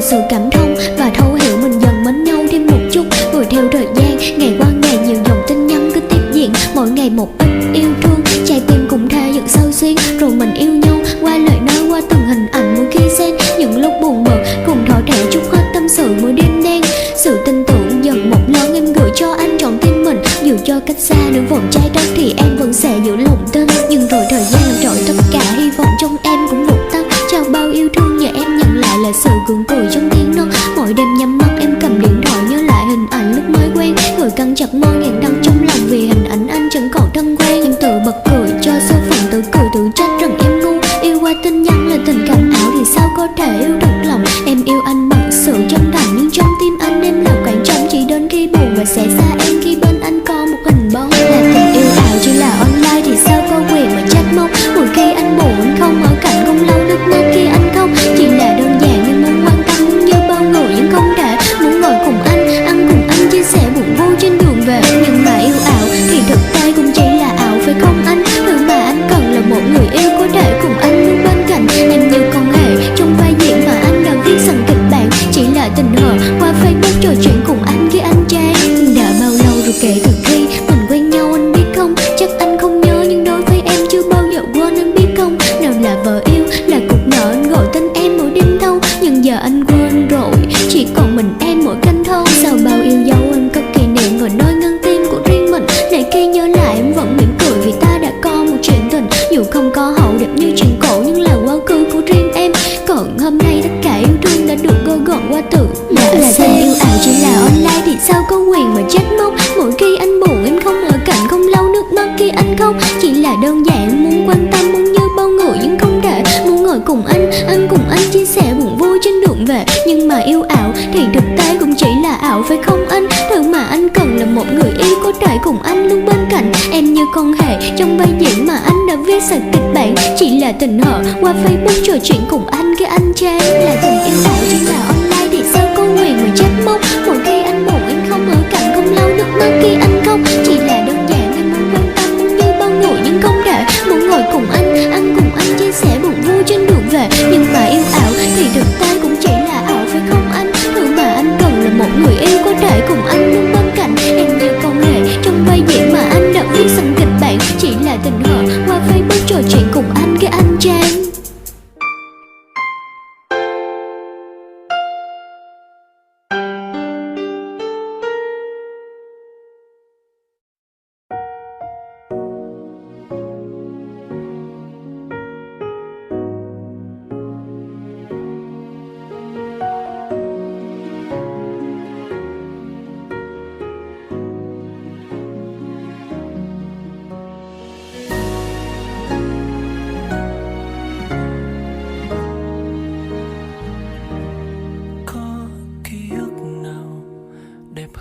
sự cảm thông và thấu hiểu mình dần mến nhau thêm một chút. Rồi theo thời gian, ngày qua ngày nhiều dòng tin nhắn cứ tiếp diễn, mỗi ngày một ít yêu thương, trái tim cũng tha dựng sâu xuyên. Rồi mình yêu nhau qua lời nói, qua từng hình ảnh mỗi khi xem những lúc buồn bực, cùng thỏ thẻ chút hết tâm sự mỗi đêm đen. Sự tin tưởng dần một lớn em gửi cho anh trọn tim mình, dù cho cách xa nửa vòng trái đất thì em vẫn sẽ giữ lòng tin. Nhưng rồi thời gian làm trội tất cả, hy vọng trong em cũng vụt tắt. Chào bao yêu thương giờ em nhận lại là sự gượng cười trong tiếng nói. Mỗi đêm nhắm mắt em cầm điện thoại nhớ lại hình ảnh lúc mới quen, rồi căng chặt môi ngàn đắng trong lòng vì hình ảnh anh chẳng còn thân quen. Em tự bật cười cho số phận, tự cười tự trách rằng em ngu. Yêu qua tin nhắn là tình cảm ảo thì sao có thể yêu thật lòng. Em yêu anh bằng sự chân thành, nhưng trong tim anh em là khoảng trống, chỉ đến khi buồn và sẽ xa em khi bên anh có một hình bóng. Là tình yêu ảo chỉ là online thì sao có quyền mà trách móc. Mỗi khi anh buồn anh không ở cạnh, không lau nước mắt khi anh khóc. Chỉ là đơn giản em muốn quan tâm, muốn như bao người nhưng không thể. Muốn ngồi cùng anh, ăn cùng anh, chia sẻ buồn vui trên đường về. Nhưng mà yêu ảo thì thực tế cũng chỉ là ảo phải không anh? Thứ mà anh cần là một người yêu có thể cùng anh luôn bên cạnh. Em như con hề trong vai diễn mà anh đã viết sẵn kịch bản, chỉ là tình cờ qua Facebook trò chuyện cùng anh khi anh chán. Đã bao lâu rồi kể từ khi mình quen nhau anh biết không? Chắc anh không nhớ nhưng đối với em chưa bao giờ quên, anh biết không? Nào là vợ yêu, là cuộc nợ anh gọi tên em mỗi đêm thâu. Nhưng giờ anh quên rồi, chỉ còn mình em mỗi canh thâu. Sau bao yêu dấu anh cất kỷ niệm vào nơi ngân tim của riêng mình, để khi nhớ lại em vẫn mỉm cười vì ta đã có một chuyện tình. Dù không có hậu đẹp như chuyện cổ nhưng là quá khứ của riêng em. Còn hôm nay tất cả yêu thương đã được gom gọn qua từ là tình yêu ảo chỉ là online thì sao có quyền mà trách móc. Mỗi khi anh buồn em không ở cạnh, không lau nước mắt khi anh khóc. Chỉ là đơn giản muốn quan tâm, muốn như bao người nhưng không thể. Muốn ngồi cùng anh, ăn cùng anh, chia sẻ buồn vui trên đường về. Nhưng mà yêu ảo thì thực tế cũng chỉ là ảo phải không anh? Thứ mà anh cần là một người yêu có thể cùng anh luôn bên cạnh. Em như con hề trong vai diễn mà anh đã viết sẵn kịch bản, chỉ là tình cờ qua Facebook trò chuyện cùng anh khi anh chán. Là tình yêu ảo chỉ là online thì sao có quyền mà trách móc. Mỗi khi anh buồn em không ở cạnh, không lau nước mắt khi anh khóc. Chỉ là đơn giản em muốn quan tâm, muốn như bao người nhưng không thể. Muốn ngồi cùng anh, ăn cùng anh, chia sẻ buồn vui trên đường về. Nhưng mà yêu ảo thì thực tế cũng chỉ là ảo phải không anh? Thứ mà anh cần là một người yêu có thể cùng anh luôn bên cạnh. Em như con hề trong vai diễn mà anh đã viết sẵn kịch bản, chỉ là tình cờ qua Facebook trò chuyện cùng anh khi anh chán.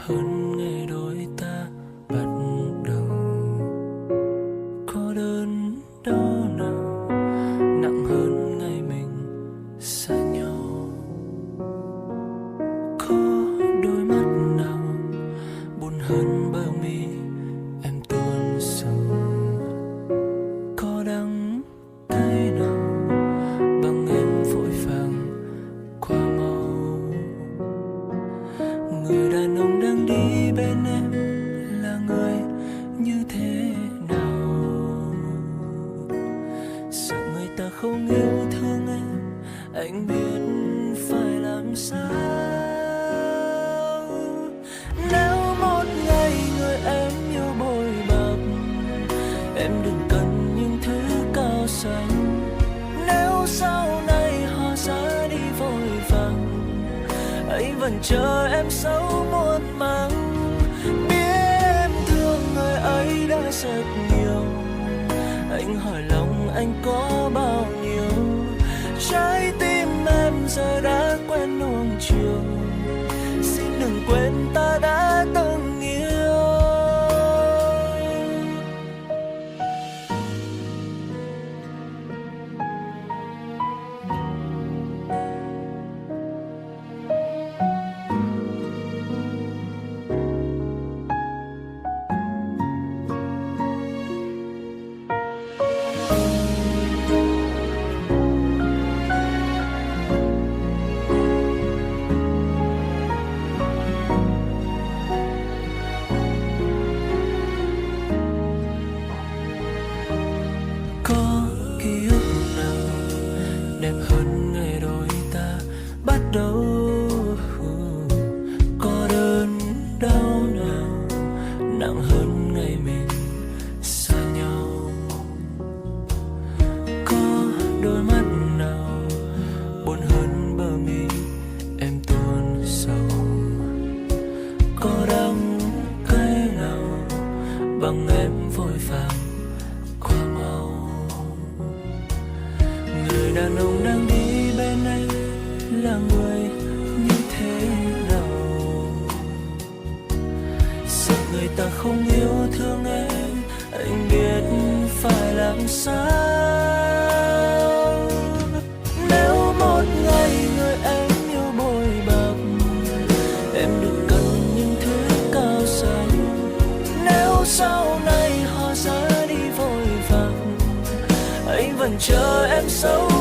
hơn ngày đôi ta bắt đầu. Có đớn đau nào nặng hơn ngày mình xa nhau. Có đôi mắt nào buồn hơn bờ mi em tuôn sầu. Có đắng cay nào bằng em vội vàng qua mau. Người đàn ông đang đi bên em là người như thế nào? Sợ người ta không yêu thương em, anh biết phải làm sao. Nếu một ngày người em yêu bồi bập, em đừng cần những thứ cao sang. Nếu sau này họ ra đi vội vàng, anh vẫn chờ em sâu muôn màng. Biết em thương người ấy đã rất nhiều, anh hỏi lòng anh có bao nhiêu. Trái tim em giờ đã quen nuông chiều, xin đừng quên ta đã từng yêu. chờ em xấu